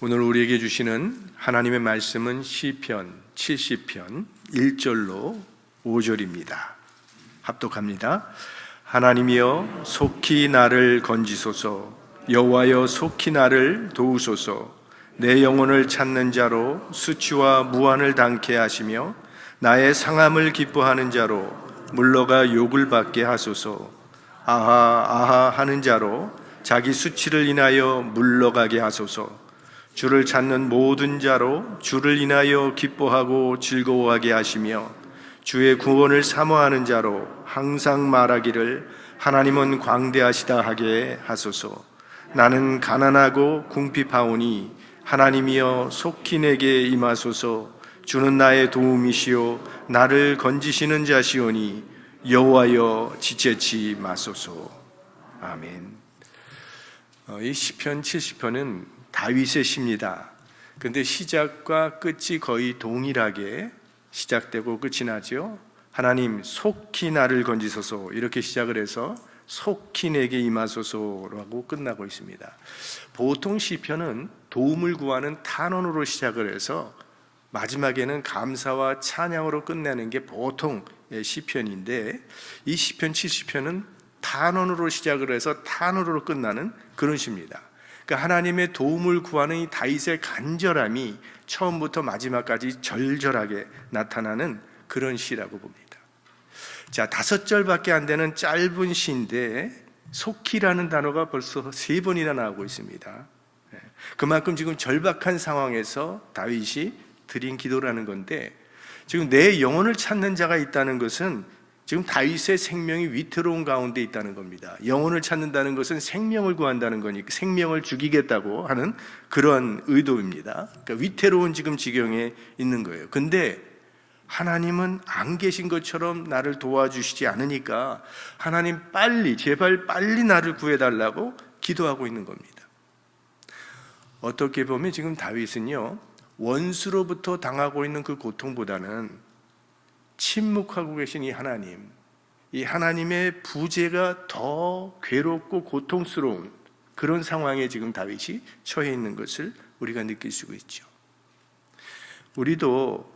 오늘 우리에게 주시는 하나님의 말씀은 시편 70편 1절로 5절입니다. 합독합니다. 하나님이여 속히 나를 건지소서. 여호와여 속히 나를 도우소서. 내 영혼을 찾는 자로 수치와 무한을 당케 하시며 나의 상함을 기뻐하는 자로 물러가 욕을 받게 하소서. 아하 아하 하는 자로 자기 수치를 인하여 물러가게 하소서. 주를 찾는 모든 자로 주를 인하여 기뻐하고 즐거워하게 하시며 주의 구원을 사모하는 자로 항상 말하기를 하나님은 광대하시다 하게 하소서. 나는 가난하고 궁핍하오니 하나님이여 속히 내게 임하소서. 주는 나의 도움이시오 나를 건지시는 자시오니 여호와여 지체치 마소서. 아멘. 이 시편 70편은 다윗의 시입니다. 그런데 시작과 끝이 거의 동일하게 시작되고 끝이 나죠. 하나님 속히 나를 건지소서 이렇게 시작을 해서 속히 내게 임하소서라고 끝나고 있습니다. 보통 시편은 도움을 구하는 탄원으로 시작을 해서 마지막에는 감사와 찬양으로 끝내는 게 보통 시편인데, 이 시편 70편은 탄원으로 시작을 해서 탄원으로 끝나는 그런 시입니다. 그러니까 하나님의 도움을 구하는 이 다윗의 간절함이 처음부터 마지막까지 절절하게 나타나는 그런 시라고 봅니다. 자, 5절밖에 안 되는 짧은 시인데 속히라는 단어가 벌써 3번이나 나오고 있습니다. 그만큼 지금 절박한 상황에서 다윗이 드린 기도라는 건데, 지금 내 영혼을 찾는 자가 있다는 것은 지금 다윗의 생명이 위태로운 가운데 있다는 겁니다. 영혼을 찾는다는 것은 생명을 구한다는 거니까 생명을 죽이겠다고 하는 그런 의도입니다. 그러니까 위태로운 지금 지경에 있는 거예요. 근데 하나님은 안 계신 것처럼 나를 도와주시지 않으니까 하나님 빨리, 제발 빨리 나를 구해달라고 기도하고 있는 겁니다. 어떻게 보면 지금 다윗은요, 원수로부터 당하고 있는 그 고통보다는 침묵하고 계신 이 하나님의 부재가 더 괴롭고 고통스러운 그런 상황에 지금 다윗이 처해 있는 것을 우리가 느낄 수가 있죠. 우리도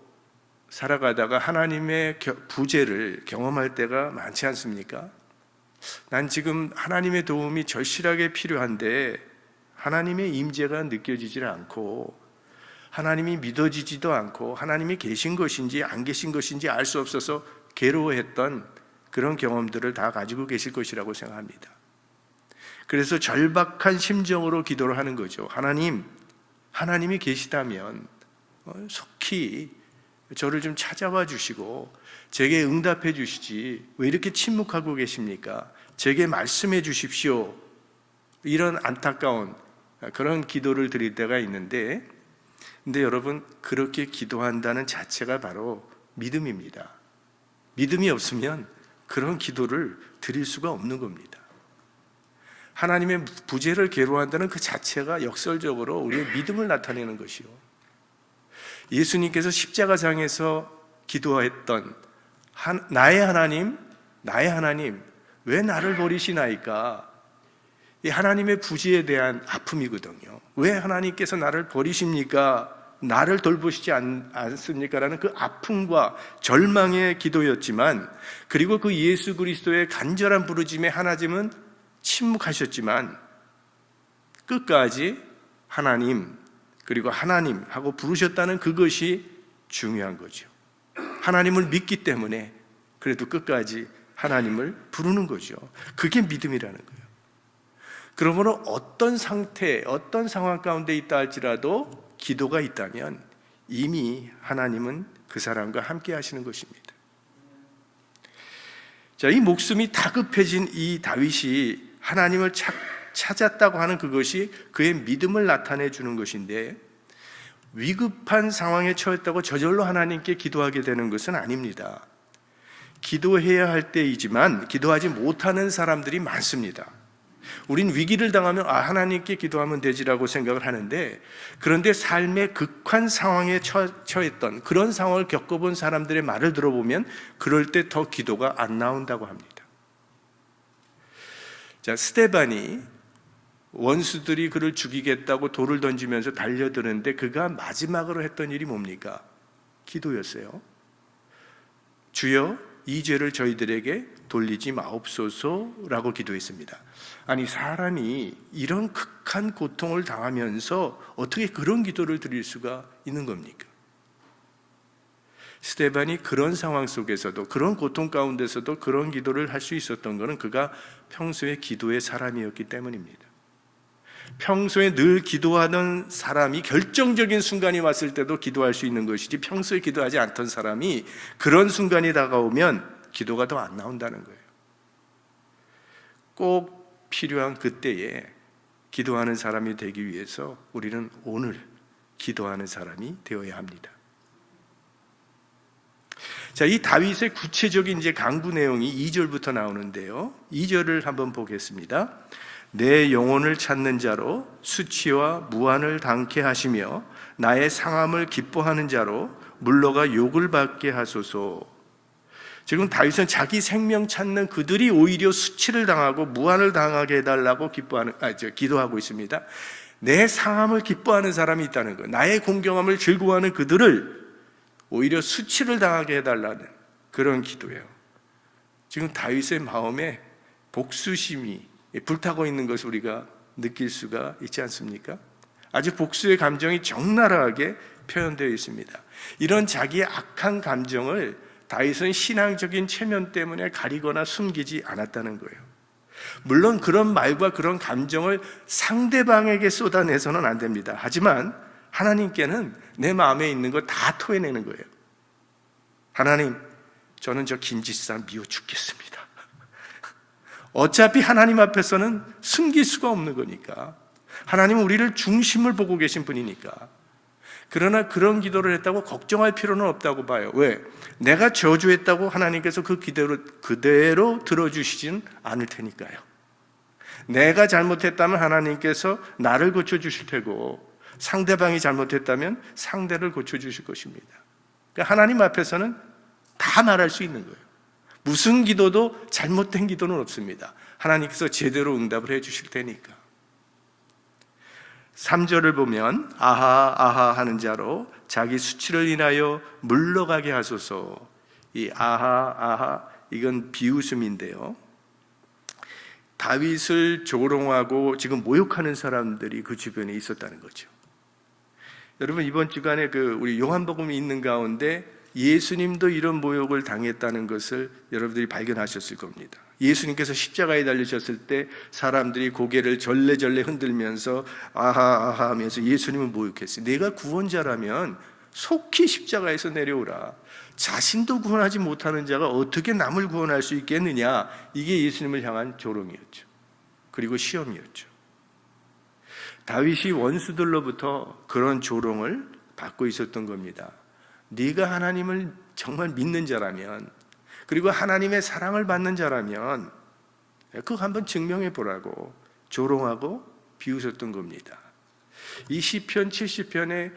살아가다가 하나님의 부재를 경험할 때가 많지 않습니까? 난 지금 하나님의 도움이 절실하게 필요한데 하나님의 임재가 느껴지질 않고 하나님이 믿어지지도 않고 하나님이 계신 것인지 안 계신 것인지 알 수 없어서 괴로워했던 그런 경험들을 다 가지고 계실 것이라고 생각합니다. 그래서 절박한 심정으로 기도를 하는 거죠. 하나님이 계시다면 속히 저를 좀 찾아와 주시고 제게 응답해 주시지 왜 이렇게 침묵하고 계십니까? 제게 말씀해 주십시오. 이런 안타까운 그런 기도를 드릴 때가 있는데, 근데 여러분, 그렇게 기도한다는 자체가 바로 믿음입니다. 믿음이 없으면 그런 기도를 드릴 수가 없는 겁니다. 하나님의 부재를 괴로워한다는 그 자체가 역설적으로 우리의 믿음을 나타내는 것이요, 예수님께서 십자가상에서 기도했던 나의 하나님 왜 나를 버리시나이까? 이 하나님의 부재에 대한 아픔이거든요. 왜 하나님께서 나를 버리십니까? 나를 돌보시지 않습니까? 라는 그 아픔과 절망의 기도였지만, 그리고 그 예수 그리스도의 간절한 부르짐에 하나님은 침묵하셨지만 끝까지 하나님, 그리고 하나님 하고 부르셨다는 그것이 중요한 거죠. 하나님을 믿기 때문에 그래도 끝까지 하나님을 부르는 거죠. 그게 믿음이라는 거예요. 그러므로 어떤 상태, 어떤 상황 가운데 있다 할지라도 기도가 있다면 이미 하나님은 그 사람과 함께 하시는 것입니다. 자, 이 목숨이 다급해진 이 다윗이 하나님을 찾았다고 하는 그것이 그의 믿음을 나타내 주는 것인데, 위급한 상황에 처했다고 저절로 하나님께 기도하게 되는 것은 아닙니다. 기도해야 할 때이지만 기도하지 못하는 사람들이 많습니다. 우린 위기를 당하면 하나님께 기도하면 되지라고 생각을 하는데, 그런데 삶의 극한 상황에 처했던 그런 상황을 겪어본 사람들의 말을 들어보면 그럴 때 더 기도가 안 나온다고 합니다. 자, 스데반이 원수들이 그를 죽이겠다고 돌을 던지면서 달려드는데 그가 마지막으로 했던 일이 뭡니까? 기도였어요. 주여, 이 죄를 저희들에게 돌리지 마옵소서라고 기도했습니다. 아니, 사람이 이런 극한 고통을 당하면서 어떻게 그런 기도를 드릴 수가 있는 겁니까? 스데반이 그런 상황 속에서도, 그런 고통 가운데서도 그런 기도를 할 수 있었던 것은 그가 평소에 기도의 사람이었기 때문입니다. 평소에 늘 기도하던 사람이 결정적인 순간이 왔을 때도 기도할 수 있는 것이지, 평소에 기도하지 않던 사람이 그런 순간이 다가오면 기도가 더 안 나온다는 거예요. 꼭 필요한 그때에 기도하는 사람이 되기 위해서 우리는 오늘 기도하는 사람이 되어야 합니다. 자, 이 다윗의 구체적인 이제 강구 내용이 2절부터 나오는데요. 2절을 한번 보겠습니다. 내 영혼을 찾는 자로 수치와 무한을 당케 하시며 나의 상함을 기뻐하는 자로 물러가 욕을 받게 하소서. 지금 다윗은 자기 생명 찾는 그들이 오히려 수치를 당하고 무한을 당하게 해달라고 기도하고 있습니다. 내 상함을 기뻐하는 사람이 있다는 거예요. 나의 공경함을 즐거워하는 그들을 오히려 수치를 당하게 해달라는 그런 기도예요. 지금 다윗의 마음에 복수심이 불타고 있는 것을 우리가 느낄 수가 있지 않습니까? 아주 복수의 감정이 적나라하게 표현되어 있습니다. 이런 자기의 악한 감정을 다윗은 신앙적인 체면 때문에 가리거나 숨기지 않았다는 거예요. 물론 그런 말과 그런 감정을 상대방에게 쏟아내서는 안 됩니다. 하지만 하나님께는 내 마음에 있는 걸 다 토해내는 거예요. 하나님, 저는 저 김지사 미워 죽겠습니다. 어차피 하나님 앞에서는 숨길 수가 없는 거니까. 하나님은 우리를 중심을 보고 계신 분이니까. 그러나 그런 기도를 했다고 걱정할 필요는 없다고 봐요. 왜? 내가 저주했다고 하나님께서 그 기도를 그대로 들어주시진 않을 테니까요. 내가 잘못했다면 하나님께서 나를 고쳐주실 테고, 상대방이 잘못했다면 상대를 고쳐주실 것입니다. 그러니까 하나님 앞에서는 다 말할 수 있는 거예요. 무슨 기도도 잘못된 기도는 없습니다. 하나님께서 제대로 응답을 해주실 테니까. 3절을 보면 아하 아하 하는 자로 자기 수치를 인하여 물러가게 하소서. 이 아하 아하, 이건 비웃음인데요, 다윗을 조롱하고 지금 모욕하는 사람들이 그 주변에 있었다는 거죠. 여러분, 이번 주간에 우리 요한복음이 있는 가운데 예수님도 이런 모욕을 당했다는 것을 여러분들이 발견하셨을 겁니다. 예수님께서 십자가에 달리셨을 때 사람들이 고개를 절레절레 흔들면서 아하 아하 하면서 예수님을 모욕했어요. 내가 구원자라면 속히 십자가에서 내려오라. 자신도 구원하지 못하는 자가 어떻게 남을 구원할 수 있겠느냐. 이게 예수님을 향한 조롱이었죠. 그리고 시험이었죠. 다윗이 원수들로부터 그런 조롱을 받고 있었던 겁니다. 네가 하나님을 정말 믿는 자라면, 그리고 하나님의 사랑을 받는 자라면 그거 한번 증명해 보라고 조롱하고 비웃었던 겁니다. 이 시편 70편의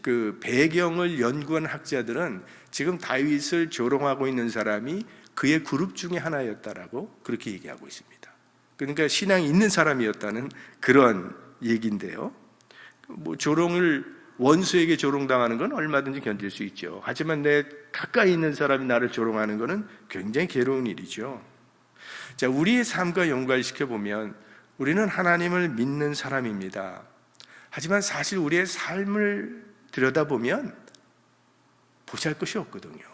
그 배경을 연구한 학자들은 지금 다윗을 조롱하고 있는 사람이 그의 그룹 중에 하나였다라고 그렇게 얘기하고 있습니다. 그러니까 신앙이 있는 사람이었다는 그런 얘기인데요. 원수에게 조롱당하는 건 얼마든지 견딜 수 있죠. 하지만 내 가까이 있는 사람이 나를 조롱하는 것은 굉장히 괴로운 일이죠. 자, 우리의 삶과 연관시켜 보면 우리는 하나님을 믿는 사람입니다. 하지만 사실 우리의 삶을 들여다보면 보잘것이 없거든요.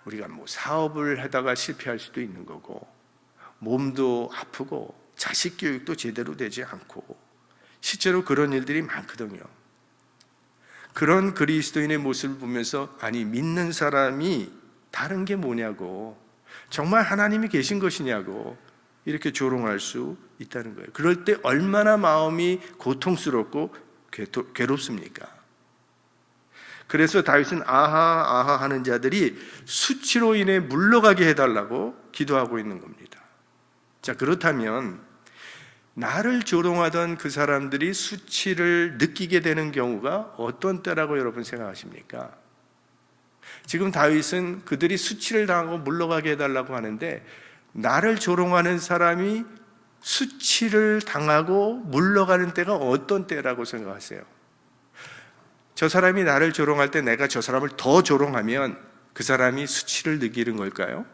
우리가 사업을 하다가 실패할 수도 있는 거고, 몸도 아프고, 자식 교육도 제대로 되지 않고, 실제로 그런 일들이 많거든요. 그런 그리스도인의 모습을 보면서 아니, 믿는 사람이 다른 게 뭐냐고, 정말 하나님이 계신 것이냐고 이렇게 조롱할 수 있다는 거예요. 그럴 때 얼마나 마음이 고통스럽고 괴롭습니까? 그래서 다윗은 아하 아하 하는 자들이 수치로 인해 물러가게 해달라고 기도하고 있는 겁니다. 자, 그렇다면 나를 조롱하던 그 사람들이 수치를 느끼게 되는 경우가 어떤 때라고 여러분 생각하십니까? 지금 다윗은 그들이 수치를 당하고 물러가게 해달라고 하는데, 나를 조롱하는 사람이 수치를 당하고 물러가는 때가 어떤 때라고 생각하세요? 저 사람이 나를 조롱할 때 내가 저 사람을 더 조롱하면 그 사람이 수치를 느끼는 걸까요?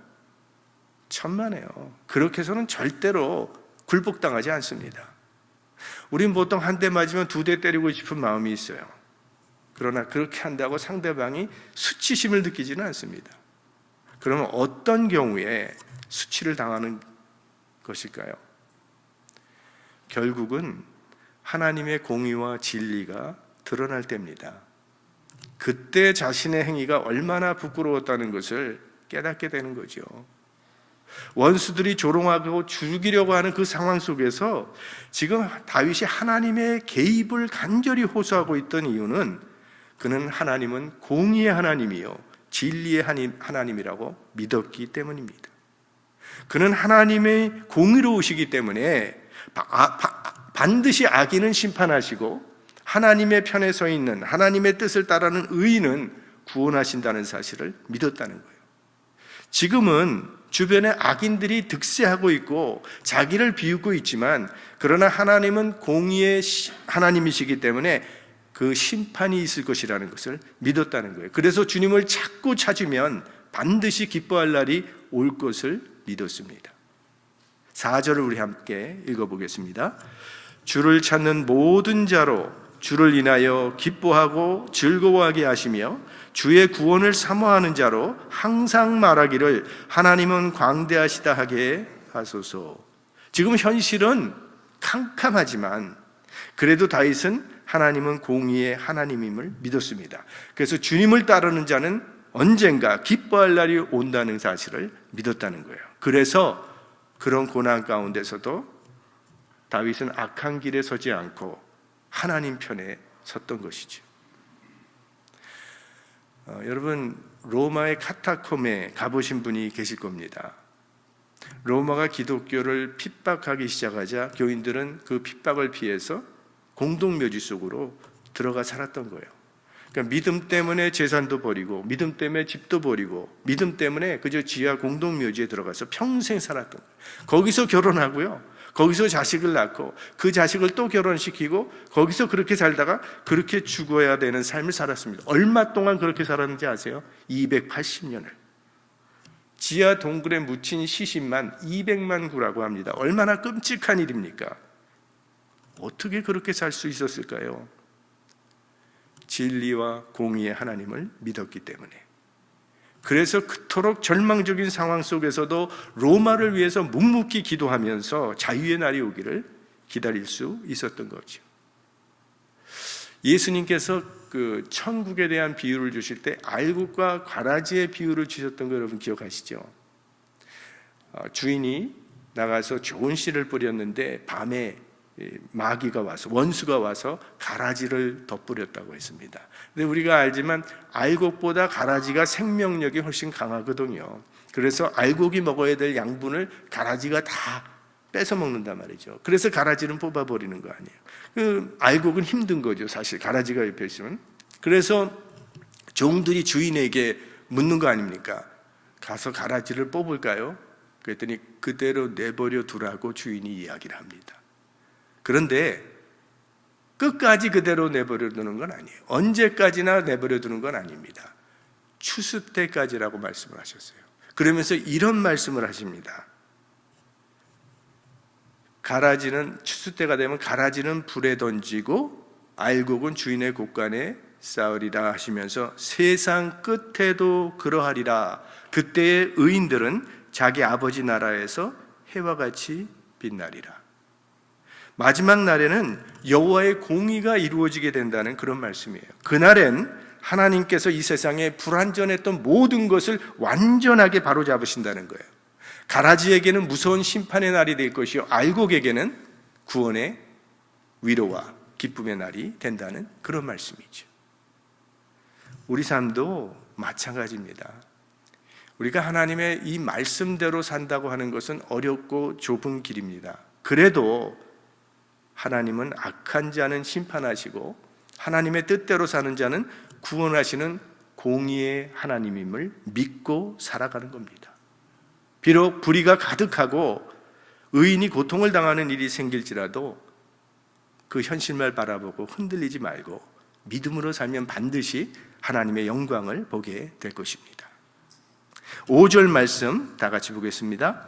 천만에요. 그렇게 해서는 절대로 굴복당하지 않습니다. 우린 보통 한 대 맞으면 2대 때리고 싶은 마음이 있어요. 그러나 그렇게 한다고 상대방이 수치심을 느끼지는 않습니다. 그러면 어떤 경우에 수치를 당하는 것일까요? 결국은 하나님의 공의와 진리가 드러날 때입니다. 그때 자신의 행위가 얼마나 부끄러웠다는 것을 깨닫게 되는 거죠. 원수들이 조롱하고 죽이려고 하는 그 상황 속에서 지금 다윗이 하나님의 개입을 간절히 호소하고 있던 이유는 그는 하나님은 공의의 하나님이요 진리의 하나님이라고 믿었기 때문입니다. 그는 하나님의 공의로우시기 때문에 반드시 악인은 심판하시고 하나님의 편에 서 있는 하나님의 뜻을 따르는 의인은 구원하신다는 사실을 믿었다는 거예요. 지금은 주변에 악인들이 득세하고 있고 자기를 비웃고 있지만 그러나 하나님은 공의의 하나님이시기 때문에 그 심판이 있을 것이라는 것을 믿었다는 거예요. 그래서 주님을 자꾸 찾으면 반드시 기뻐할 날이 올 것을 믿었습니다. 4절을 우리 함께 읽어보겠습니다. 주를 찾는 모든 자로 주를 인하여 기뻐하고 즐거워하게 하시며 주의 구원을 사모하는 자로 항상 말하기를 하나님은 광대하시다 하게 하소서. 지금 현실은 캄캄하지만 그래도 다윗은 하나님은 공의의 하나님임을 믿었습니다. 그래서 주님을 따르는 자는 언젠가 기뻐할 날이 온다는 사실을 믿었다는 거예요. 그래서 그런 고난 가운데서도 다윗은 악한 길에 서지 않고 하나님 편에 섰던 것이죠. 여러분 로마의 카타콤에 가보신 분이 계실 겁니다. 로마가 기독교를 핍박하기 시작하자 교인들은 그 핍박을 피해서 공동묘지 속으로 들어가 살았던 거예요. 그러니까 믿음 때문에 재산도 버리고 믿음 때문에 집도 버리고 믿음 때문에 그저 지하 공동묘지에 들어가서 평생 살았던 거예요. 거기서 결혼하고요, 거기서 자식을 낳고 그 자식을 또 결혼시키고 거기서 그렇게 살다가 그렇게 죽어야 되는 삶을 살았습니다. 얼마 동안 그렇게 살았는지 아세요? 280년을. 지하 동굴에 묻힌 시신만 200만 구라고 합니다. 얼마나 끔찍한 일입니까? 어떻게 그렇게 살 수 있었을까요? 진리와 공의의 하나님을 믿었기 때문에. 그래서 그토록 절망적인 상황 속에서도 로마를 위해서 묵묵히 기도하면서 자유의 날이 오기를 기다릴 수 있었던 거죠. 예수님께서 그 천국에 대한 비유를 주실 때 알곡과 가라지의 비유를 주셨던 거 여러분 기억하시죠? 주인이 나가서 좋은 씨를 뿌렸는데 밤에 마귀가 와서 원수가 와서 가라지를 덧뿌렸다고 했습니다. 근데 우리가 알지만 알곡보다 가라지가 생명력이 훨씬 강하거든요. 그래서 알곡이 먹어야 될 양분을 가라지가 다 뺏어 먹는단 말이죠. 그래서 가라지는 뽑아버리는 거 아니에요. 그 알곡은 힘든 거죠, 사실. 가라지가 옆에 있으면. 그래서 종들이 주인에게 묻는 거 아닙니까? 가서 가라지를 뽑을까요? 그랬더니 그대로 내버려 두라고 주인이 이야기를 합니다. 그런데 끝까지 그대로 내버려 두는 건 아니에요. 언제까지나 내버려 두는 건 아닙니다. 추수 때까지라고 말씀을 하셨어요. 그러면서 이런 말씀을 하십니다. 가라지는 추수 때가 되면 가라지는 불에 던지고 알곡은 주인의 곳간에 쌓으리라 하시면서 세상 끝에도 그러하리라. 그때의 의인들은 자기 아버지 나라에서 해와 같이 빛나리라. 마지막 날에는 여호와의 공의가 이루어지게 된다는 그런 말씀이에요. 그날엔 하나님께서 이 세상에 불완전했던 모든 것을 완전하게 바로잡으신다는 거예요. 가라지에게는 무서운 심판의 날이 될 것이요 알곡에게는 구원의 위로와 기쁨의 날이 된다는 그런 말씀이죠. 우리 삶도 마찬가지입니다. 우리가 하나님의 이 말씀대로 산다고 하는 것은 어렵고 좁은 길입니다. 그래도 하나님은 악한 자는 심판하시고 하나님의 뜻대로 사는 자는 구원하시는 공의의 하나님임을 믿고 살아가는 겁니다. 비록 불의가 가득하고 의인이 고통을 당하는 일이 생길지라도 그 현실만 바라보고 흔들리지 말고 믿음으로 살면 반드시 하나님의 영광을 보게 될 것입니다. 5절 말씀 다 같이 보겠습니다.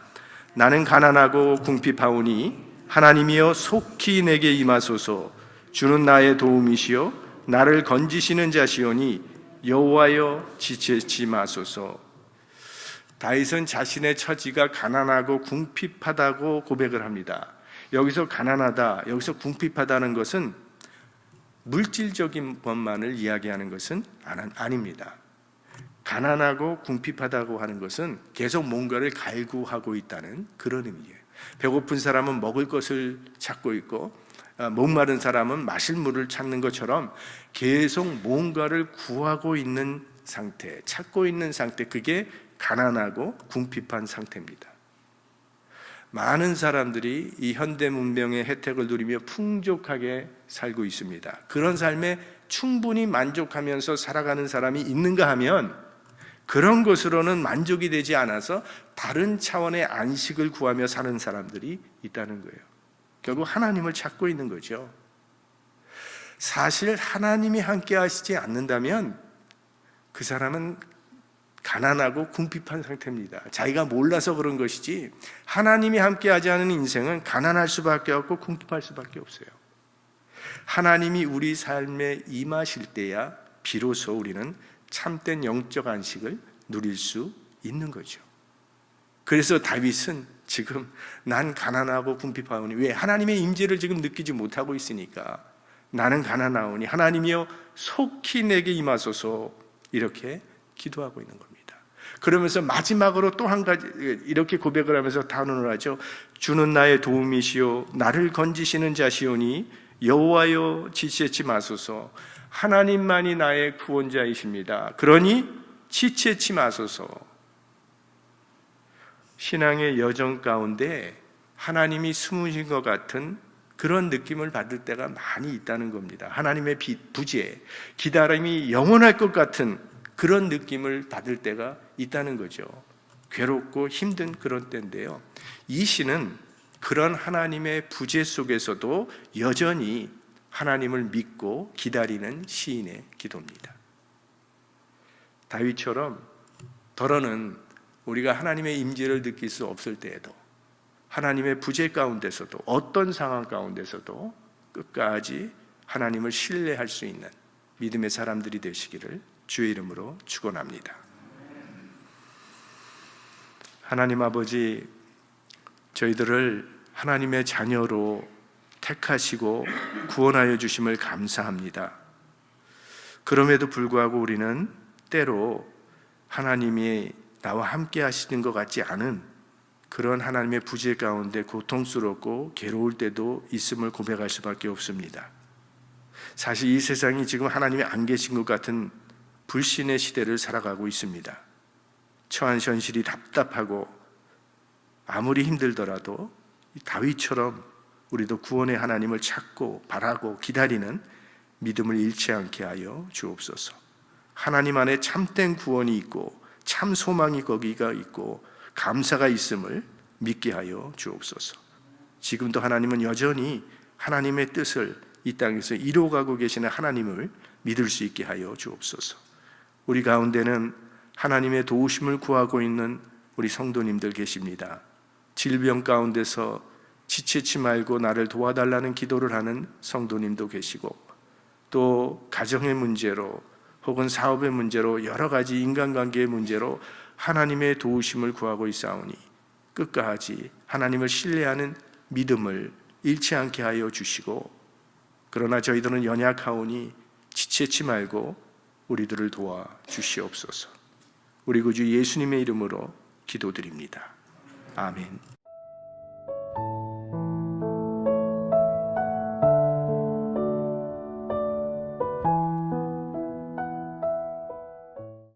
나는 가난하고 궁핍하오니 하나님이여 속히 내게 임하소서. 주는 나의 도움이시요 나를 건지시는 자시오니 여호와여 지체치 마소서. 다윗은 자신의 처지가 가난하고 궁핍하다고 고백을 합니다. 여기서 가난하다, 여기서 궁핍하다는 것은 물질적인 것만을 이야기하는 것은 아닙니다. 가난하고 궁핍하다고 하는 것은 계속 뭔가를 갈구하고 있다는 그런 의미예요. 배고픈 사람은 먹을 것을 찾고 있고 목마른 사람은 마실 물을 찾는 것처럼 계속 뭔가를 구하고 있는 상태, 찾고 있는 상태, 그게 가난하고 궁핍한 상태입니다. 많은 사람들이 이 현대 문명의 혜택을 누리며 풍족하게 살고 있습니다. 그런 삶에 충분히 만족하면서 살아가는 사람이 있는가 하면 그런 것으로는 만족이 되지 않아서 다른 차원의 안식을 구하며 사는 사람들이 있다는 거예요. 결국 하나님을 찾고 있는 거죠. 사실 하나님이 함께 하시지 않는다면 그 사람은 가난하고 궁핍한 상태입니다. 자기가 몰라서 그런 것이지 하나님이 함께하지 않은 인생은 가난할 수밖에 없고 궁핍할 수밖에 없어요. 하나님이 우리 삶에 임하실 때야 비로소 우리는 참된 영적 안식을 누릴 수 있는 거죠. 그래서 다윗은 지금 난 가난하고 궁핍하오니, 왜? 하나님의 임재를 지금 느끼지 못하고 있으니까 나는 가난하오니 하나님이여 속히 내게 임하소서, 이렇게 기도하고 있는 겁니다. 그러면서 마지막으로 또 한 가지 이렇게 고백을 하면서 단언을 하죠. 주는 나의 도움이시요 나를 건지시는 자시오니 여호와여 지체치 마소서. 하나님만이 나의 구원자이십니다. 그러니 지체치 마소서. 신앙의 여정 가운데 하나님이 숨으신 것 같은 그런 느낌을 받을 때가 많이 있다는 겁니다. 하나님의 부재, 기다림이 영원할 것 같은 그런 느낌을 받을 때가 있다는 거죠. 괴롭고 힘든 그런 때인데요. 이 시는 그런 하나님의 부재 속에서도 여전히 하나님을 믿고 기다리는 시인의 기도입니다. 다윗처럼 더러는 우리가 하나님의 임재를 느낄 수 없을 때에도, 하나님의 부재 가운데서도, 어떤 상황 가운데서도 끝까지 하나님을 신뢰할 수 있는 믿음의 사람들이 되시기를 주의 이름으로 축원합니다. 하나님 아버지, 저희들을 하나님의 자녀로 택하시고 구원하여 주심을 감사합니다. 그럼에도 불구하고 우리는 때로 하나님이 나와 함께 하시는 것 같지 않은 그런 하나님의 부재 가운데 고통스럽고 괴로울 때도 있음을 고백할 수밖에 없습니다. 사실 이 세상이 지금 하나님이 안 계신 것 같은 불신의 시대를 살아가고 있습니다. 처한 현실이 답답하고 아무리 힘들더라도 다윗처럼 우리도 구원의 하나님을 찾고 바라고 기다리는 믿음을 잃지 않게 하여 주옵소서. 하나님 안에 참된 구원이 있고 참 소망이 거기가 있고 감사가 있음을 믿게 하여 주옵소서. 지금도 하나님은 여전히 하나님의 뜻을 이 땅에서 이루어가고 계시는 하나님을 믿을 수 있게 하여 주옵소서. 우리 가운데는 하나님의 도우심을 구하고 있는 우리 성도님들 계십니다. 질병 가운데서 지체치 말고 나를 도와달라는 기도를 하는 성도님도 계시고, 또 가정의 문제로 혹은 사업의 문제로 여러 가지 인간관계의 문제로 하나님의 도우심을 구하고 있사오니 끝까지 하나님을 신뢰하는 믿음을 잃지 않게 하여 주시고, 그러나 저희들은 연약하오니 지체치 말고 우리들을 도와 주시옵소서. 우리 구주 예수님의 이름으로 기도드립니다. 아멘.